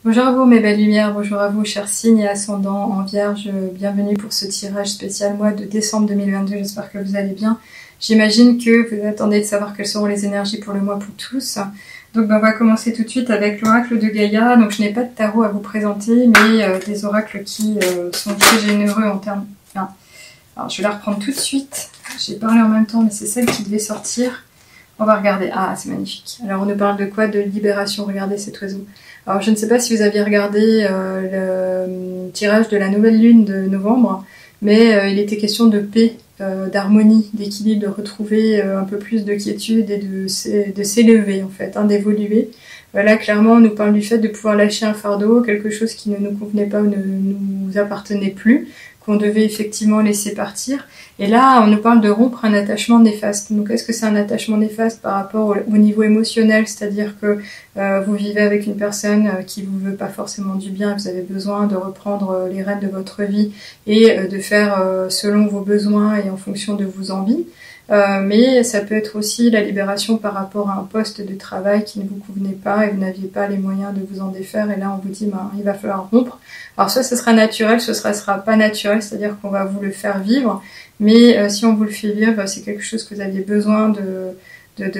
Bonjour à vous mes belles lumières, bonjour à vous chers signes et ascendants en vierge, bienvenue pour ce tirage spécial mois de décembre 2022, j'espère que vous allez bien. J'imagine que vous attendez de savoir quelles seront les énergies pour le mois pour tous. Donc on va commencer tout de suite avec l'oracle de Gaïa. Donc je n'ai pas de tarot à vous présenter, mais des oracles qui sont très généreux en termes... Enfin, alors je vais la reprendre tout de suite, j'ai parlé en même temps mais c'est celle qui devait sortir. On va regarder, ah c'est magnifique. Alors on nous parle de quoi? De libération, regardez cet oiseau. Alors je ne sais pas si vous aviez regardé le tirage de la nouvelle lune de novembre, mais il était question de paix, d'harmonie, d'équilibre, de retrouver un peu plus de quiétude et de s'élever en fait, hein, d'évoluer. Là clairement on nous parle du fait de pouvoir lâcher un fardeau, quelque chose qui ne nous convenait pas ou ne nous appartenait plus, qu'on devait effectivement laisser partir. Et là, on nous parle de rompre un attachement néfaste. Donc, est-ce que c'est un attachement néfaste par rapport au niveau émotionnel? C'est-à-dire que vous vivez avec une personne qui vous veut pas forcément du bien, vous avez besoin de reprendre les rênes de votre vie et de faire selon vos besoins et en fonction de vos envies. Mais ça peut être aussi la libération par rapport à un poste de travail qui ne vous convenait pas et vous n'aviez pas les moyens de vous en défaire. Et là, on vous dit, ben, il va falloir rompre. Alors, soit ce sera naturel, soit ce sera pas naturel, c'est-à-dire qu'on va vous le faire vivre. Mais si on vous le fait vivre, c'est quelque chose que vous aviez besoin de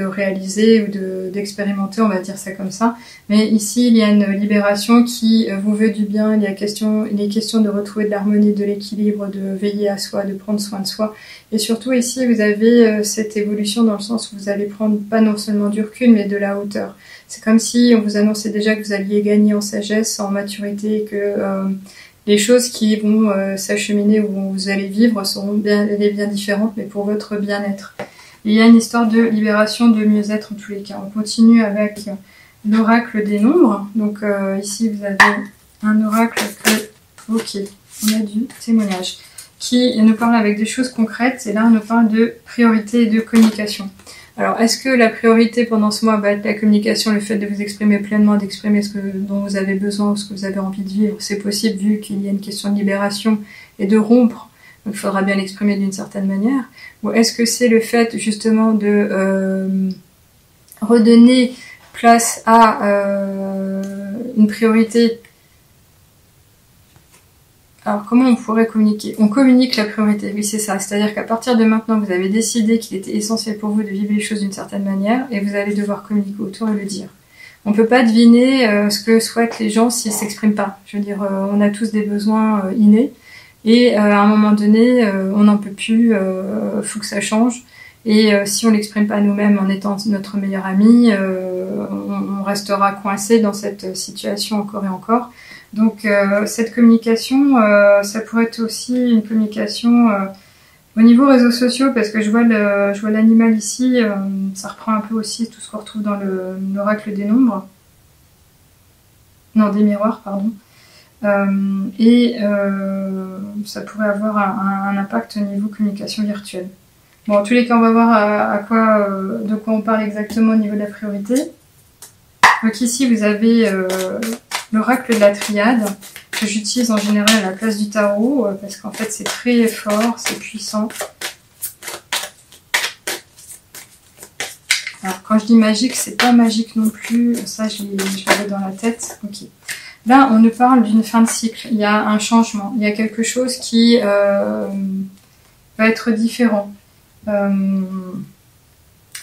réaliser ou d'expérimenter, on va dire ça comme ça. Mais ici, il y a une libération qui vous veut du bien. Il est question de retrouver de l'harmonie, de l'équilibre, de veiller à soi, de prendre soin de soi. Et surtout ici, vous avez cette évolution dans le sens où vous allez prendre pas non seulement du recul, mais de la hauteur. C'est comme si on vous annonçait déjà que vous alliez gagner en sagesse, en maturité, que les choses qui vont s'acheminer où vous allez vivre seront bien différentes, mais pour votre bien-être. Il y a une histoire de libération, de mieux-être en tous les cas. On continue avec l'oracle des nombres. Donc ici, vous avez un oracle que... Ok, on a du témoignage. Qui nous parle avec des choses concrètes. Et là, on nous parle de priorité et de communication. Alors, est-ce que la priorité pendant ce mois va être la communication, le fait de vous exprimer pleinement, d'exprimer ce dont vous avez besoin ou ce que vous avez envie de vivre? C'est possible vu qu'il y a une question de libération et de rompre. Donc, il faudra bien l'exprimer d'une certaine manière. Ou est-ce que c'est le fait justement de redonner place à une priorité? Alors, comment on pourrait communiquer? On communique la priorité, oui c'est ça. C'est-à-dire qu'à partir de maintenant, vous avez décidé qu'il était essentiel pour vous de vivre les choses d'une certaine manière et vous allez devoir communiquer autour et le dire. On ne peut pas deviner ce que souhaitent les gens s'ils ne s'expriment pas. Je veux dire, on a tous des besoins innés et à un moment donné, on n'en peut plus, faut que ça change. Et si on l'exprime pas nous-mêmes en étant notre meilleur ami, on restera coincé dans cette situation encore et encore. Donc cette communication, ça pourrait être aussi une communication au niveau réseaux sociaux, parce que je vois l'animal ici, ça reprend un peu aussi tout ce qu'on retrouve dans l'oracle des nombres. Non, des miroirs, pardon. Ça pourrait avoir un impact au niveau communication virtuelle. Bon, en tous les cas, on va voir de quoi on parle exactement au niveau de la priorité. Donc ici, vous avez l'oracle de la triade, que j'utilise en général à la place du tarot, parce qu'en fait, c'est très fort, c'est puissant. Alors, quand je dis magique, c'est pas magique non plus. Ça, je l'avais dans la tête. Ok. Là, on nous parle d'une fin de cycle. Il y a un changement. Il y a quelque chose qui va être différent.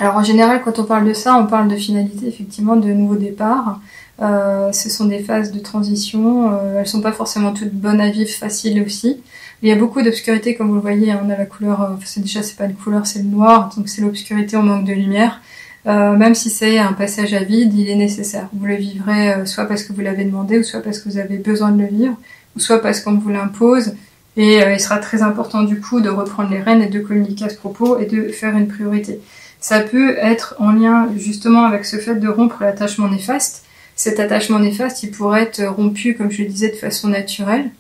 Alors en général, quand on parle de ça, on parle de finalité, effectivement, de nouveau départ. Ce sont des phases de transition. Elles sont pas forcément toutes bonnes à vivre, faciles aussi. Il y a beaucoup d'obscurité, comme vous le voyez. On a la couleur, c'est pas une couleur, c'est le noir, donc c'est l'obscurité, on manque de lumière. Même si c'est un passage à vide, il est nécessaire. Vous le vivrez soit parce que vous l'avez demandé, ou soit parce que vous avez besoin de le vivre, ou soit parce qu'on vous l'impose. Et il sera très important du coup de reprendre les rênes et de communiquer à ce propos et de faire une priorité. Ça peut être en lien justement avec ce fait de rompre l'attachement néfaste. Cet attachement néfaste, il pourrait être rompu, comme je le disais, de façon naturelle.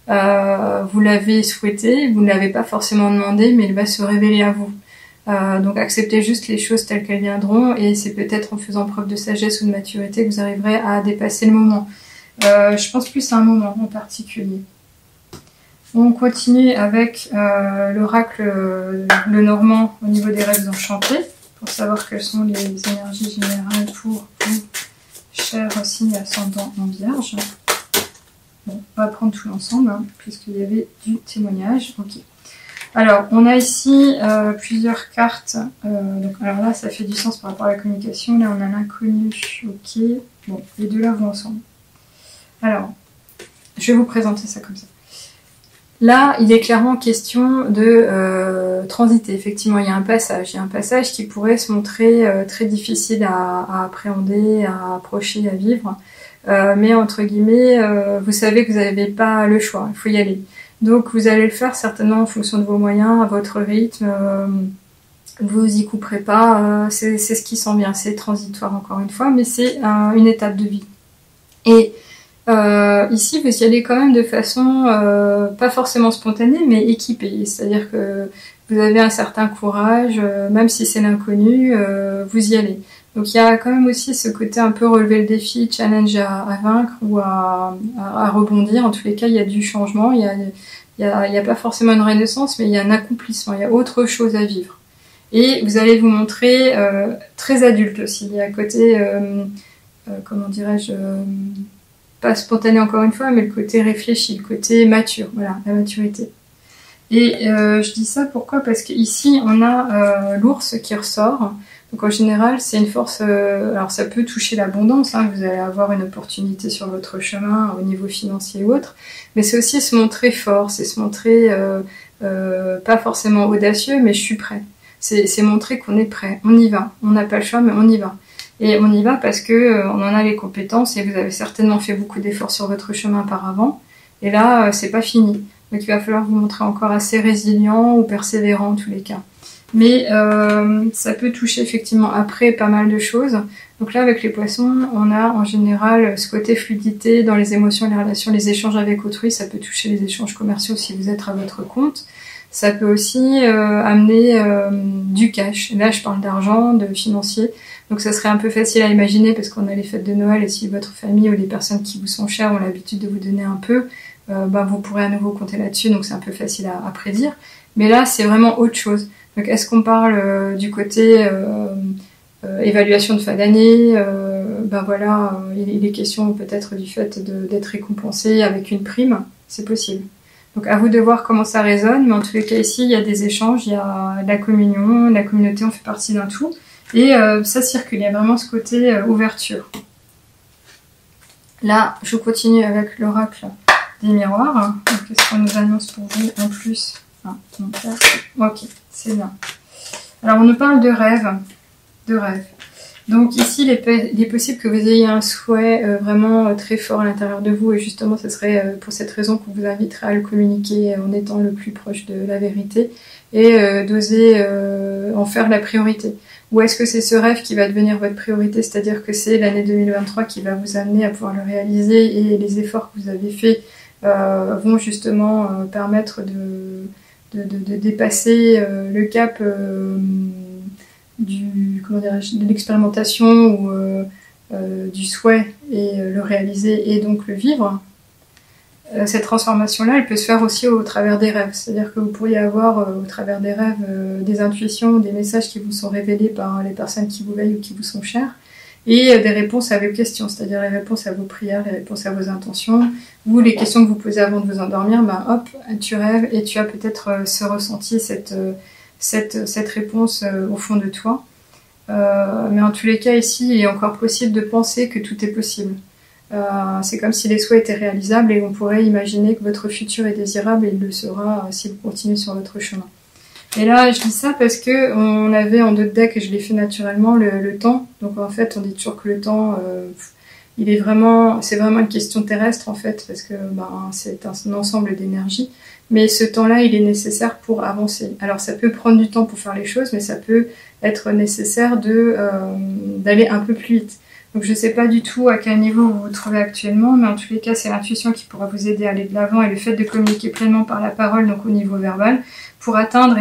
Vous l'avez souhaité, vous ne l'avez pas forcément demandé, mais il va se révéler à vous. Donc acceptez juste les choses telles qu'elles viendront, et c'est peut-être en faisant preuve de sagesse ou de maturité que vous arriverez à dépasser le moment. Je pense plus à un moment en particulier. On continue avec l'oracle le normand au niveau des rêves enchantés, pour savoir quelles sont les énergies générales pour vous cher signe ascendant en Vierge. Bon, on va prendre tout l'ensemble, hein, puisqu'il y avait du témoignage. Ok. Alors, on a ici plusieurs cartes. Alors là, ça fait du sens par rapport à la communication. Là, on a l'inconnu. Ok. Bon, les deux là vont ensemble. Alors, je vais vous présenter ça comme ça. Là, il est clairement question de transiter. Effectivement, il y a un passage. Il y a un passage qui pourrait se montrer très difficile à appréhender, à approcher, à vivre. Mais entre guillemets, vous savez que vous n'avez pas le choix. Il faut y aller. Donc, vous allez le faire certainement en fonction de vos moyens, à votre rythme. Vous y couperez pas. C'est ce qui sent bien. C'est transitoire encore une fois, mais c'est une étape de vie. Et ici, vous y allez quand même de façon pas forcément spontanée, mais équipée. C'est-à-dire que vous avez un certain courage, même si c'est l'inconnu, vous y allez. Donc il y a quand même aussi ce côté un peu relever le défi, challenge à vaincre ou à rebondir. En tous les cas, il y a du changement, il y a pas forcément une renaissance, mais il y a un accomplissement, il y a autre chose à vivre. Et vous allez vous montrer très adulte aussi. Il y a un côté, comment dirais-je, pas spontané encore une fois, mais le côté réfléchi, le côté mature, voilà, la maturité. Et je dis ça pourquoi? Parce qu'ici, on a l'ours qui ressort. Donc en général, c'est une force... alors ça peut toucher l'abondance, hein, vous allez avoir une opportunité sur votre chemin au niveau financier ou autre, mais c'est aussi se montrer fort, c'est se montrer pas forcément audacieux, mais je suis prêt. C'est montrer qu'on est prêt, on y va, on n'a pas le choix, mais on y va. Et on y va parce que on en a les compétences et vous avez certainement fait beaucoup d'efforts sur votre chemin par avant. Et là, c'est pas fini. Donc il va falloir vous montrer encore assez résilient ou persévérant en tous les cas. Mais ça peut toucher effectivement après pas mal de choses. Donc là, avec les poissons, on a en général ce côté fluidité dans les émotions, les relations, les échanges avec autrui. Ça peut toucher les échanges commerciaux si vous êtes à votre compte. Ça peut aussi amener du cash. Là, je parle d'argent, de financier. Donc ça serait un peu facile à imaginer parce qu'on a les fêtes de Noël et si votre famille ou les personnes qui vous sont chères ont l'habitude de vous donner un peu, vous pourrez à nouveau compter là-dessus. Donc c'est un peu facile à prédire. Mais là, c'est vraiment autre chose. Donc est-ce qu'on parle du côté évaluation de fin d'année, voilà, il est question peut-être du fait d'être récompensé avec une prime, c'est possible. Donc à vous de voir comment ça résonne, mais en tous les cas ici il y a des échanges, il y a de la communion, la communauté, on fait partie d'un tout, et ça circule, il y a vraiment ce côté ouverture. Là, je continue avec l'oracle des miroirs. Qu'est-ce qu'on nous annonce pour vous en plus? Ok, c'est bien. Alors on nous parle de rêve. Donc ici, il est possible que vous ayez un souhait vraiment très fort à l'intérieur de vous et justement ce serait pour cette raison qu'on vous inviterait à le communiquer en étant le plus proche de la vérité et d'oser en faire la priorité. Ou est-ce que c'est ce rêve qui va devenir votre priorité, c'est-à-dire que c'est l'année 2023 qui va vous amener à pouvoir le réaliser et les efforts que vous avez faits vont justement permettre de dépasser le cap de l'expérimentation ou du souhait et le réaliser et donc le vivre. Cette transformation-là, elle peut se faire aussi au travers des rêves. C'est-à-dire que vous pourriez avoir au travers des rêves des intuitions, des messages qui vous sont révélés par les personnes qui vous veillent ou qui vous sont chères et des réponses à vos questions, c'est-à-dire les réponses à vos prières, les réponses à vos intentions ou les questions que vous posez avant de vous endormir, hop, tu rêves et tu as peut-être ce ressenti, cette réponse au fond de toi. Mais en tous les cas, ici, il est encore possible de penser que tout est possible. C'est comme si les souhaits étaient réalisables et on pourrait imaginer que votre futur est désirable et il le sera si vous continuez sur votre chemin. Et là, je dis ça parce que on avait en 2 decks, et je l'ai fait naturellement, le temps. Donc en fait, on dit toujours que le temps, c'est vraiment une question terrestre en fait, parce que c'est un ensemble d'énergie. Mais ce temps-là, il est nécessaire pour avancer. Alors ça peut prendre du temps pour faire les choses, mais ça peut être nécessaire d'aller un peu plus vite. Donc je ne sais pas du tout à quel niveau vous vous trouvez actuellement, mais en tous les cas, c'est l'intuition qui pourra vous aider à aller de l'avant et le fait de communiquer pleinement par la parole, donc au niveau verbal, pour atteindre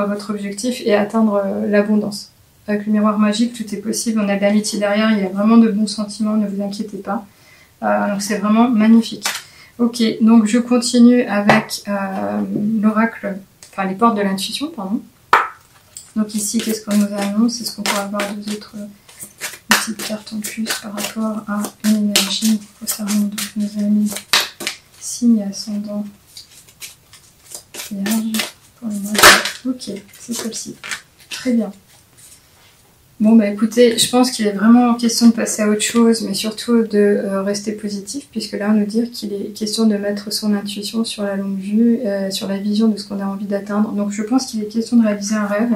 votre objectif et atteindre l'abondance. Avec le miroir magique, tout est possible, on a de l'amitié derrière, il y a vraiment de bons sentiments, ne vous inquiétez pas. Donc c'est vraiment magnifique. Ok, donc je continue avec l'oracle, enfin les portes de l'intuition, pardon. Donc ici, qu'est-ce qu'on nous annonce? Est-ce qu'on peut avoir deux autres petite carte en plus par rapport à une énergie concernant donc nos amis signe ascendant Vierge pour le mois de... Ok, c'est celle-ci. Très bien. Bon bah écoutez, je pense qu'il est vraiment question de passer à autre chose, mais surtout de rester positif, puisque là on nous dit qu'il est question de mettre son intuition sur la longue vue, sur la vision de ce qu'on a envie d'atteindre. Donc je pense qu'il est question de réaliser un rêve,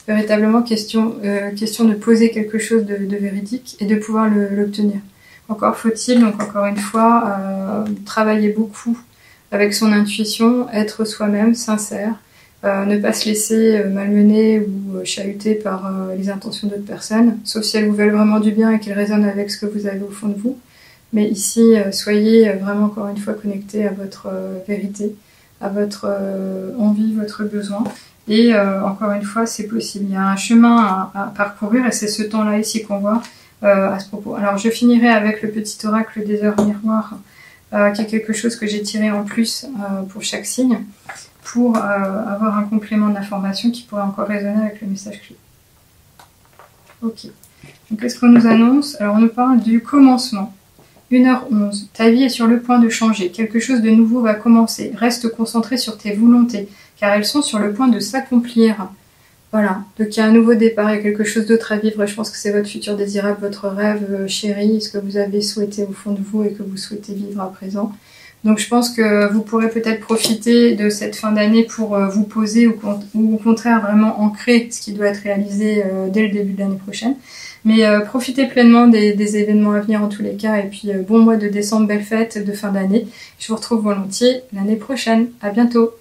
véritablement question de poser quelque chose de véridique et de pouvoir l'obtenir. Encore faut-il, donc encore une fois, travailler beaucoup avec son intuition, être soi-même, sincère, ne pas se laisser malmener ou chahuter par les intentions d'autres personnes, sauf si elles vous veulent vraiment du bien et qu'elles résonnent avec ce que vous avez au fond de vous. Mais ici, soyez vraiment encore une fois connectés à votre vérité, à votre envie, votre besoin. Et encore une fois, c'est possible. Il y a un chemin à parcourir et c'est ce temps-là ici qu'on voit à ce propos. Alors je finirai avec le petit oracle des heures miroirs, qui est quelque chose que j'ai tiré en plus pour chaque signe, pour avoir un complément d'information qui pourrait encore résonner avec le message clé. Ok. Donc qu'est-ce qu'on nous annonce? Alors on nous parle du commencement. 1h11. Ta vie est sur le point de changer. Quelque chose de nouveau va commencer. Reste concentré sur tes volontés, car elles sont sur le point de s'accomplir. Voilà. Donc il y a un nouveau départ, il y a quelque chose d'autre à vivre. Et je pense que c'est votre futur désirable, votre rêve chéri, ce que vous avez souhaité au fond de vous et que vous souhaitez vivre à présent. Donc je pense que vous pourrez peut-être profiter de cette fin d'année pour vous poser ou au contraire vraiment ancrer ce qui doit être réalisé dès le début de l'année prochaine. Mais profitez pleinement des événements à venir en tous les cas. Et puis bon mois de décembre, belle fête de fin d'année. Je vous retrouve volontiers l'année prochaine. À bientôt.